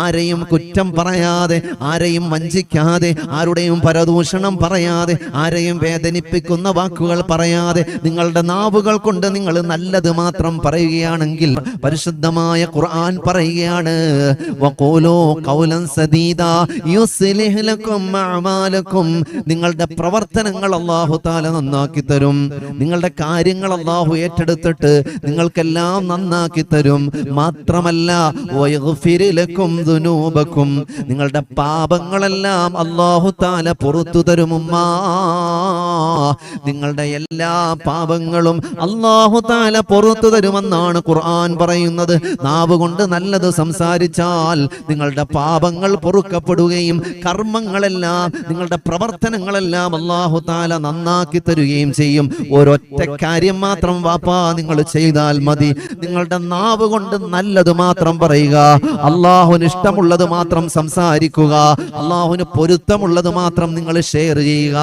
ആരെയും കുറ്റം പറയാതെ, ആരെയും വഞ്ചിക്കാതെ, ആരുടെയും പരദൂഷണം പറയാതെ, ആരെയും വേദനിപ്പിക്കുന്ന വാക്കുകൾ പറയാതെ നിങ്ങളുടെ നാവുകൾ കൊണ്ട് നിങ്ങൾ നല്ലത് മാത്രം പറയുകയാണെങ്കിൽ പരിശുദ്ധമായ ഖുർആൻ പറയുകയാണ്, വഖൂലൂ ഖൗലൻ സദീദാ യുസ്ലിഹ് ലക്കും അഅമാലക്കും. നിങ്ങളുടെ പ്രവർത്തനങ്ങൾ അല്ലാഹു തആല നന്നാക്കി തരും. നിങ്ങളുടെ കാര്യങ്ങൾ അല്ലാഹു ഏറ്റെടുത്തിട്ട് നിങ്ങൾക്കെല്ലാം നന്നാക്കി തരും. മാത്രമല്ല വയഗ്ഫിർ ലക്കും ദുനൂബക്കും. നിങ്ങളുടെ പാപങ്ങളെല്ലാം അല്ലാഹു തആല പുറത്തു തരും. നിങ്ങളുടെ എല്ലാ പാപങ്ങളും അല്ലാഹു തആല പുറത്തു തരുമെന്നാണ് ഖുർആൻ പറയുന്നത്. നാവ് കൊണ്ട് നല്ലത് സംസാരിച്ചാൽ നിങ്ങളുടെ പാപങ്ങൾ പൊറുക്കപ്പെടുകയും കർമ്മങ്ങളെല്ലാം, നിങ്ങളുടെ പ്രവർത്തനങ്ങളെല്ലാം അല്ലാഹു തആല നന്നാക്കി തരുകയും ചെയ്യും. ഒരൊറ്റ കാര്യം മാത്രം വാപ്പാ നിങ്ങൾ ചെയ്താൽ മതി. നിങ്ങളുടെ നാവ് കൊണ്ട് നല്ലത് മാത്രം പറയുക, അല്ലാഹുവിന് ഇഷ്ടമുള്ളത് മാത്രം സംസാരിക്കുക, അല്ലാഹുവിന് പൊരുത്തമുള്ളത് മാത്രം നിങ്ങൾ ഷെയർ ചെയ്യുക.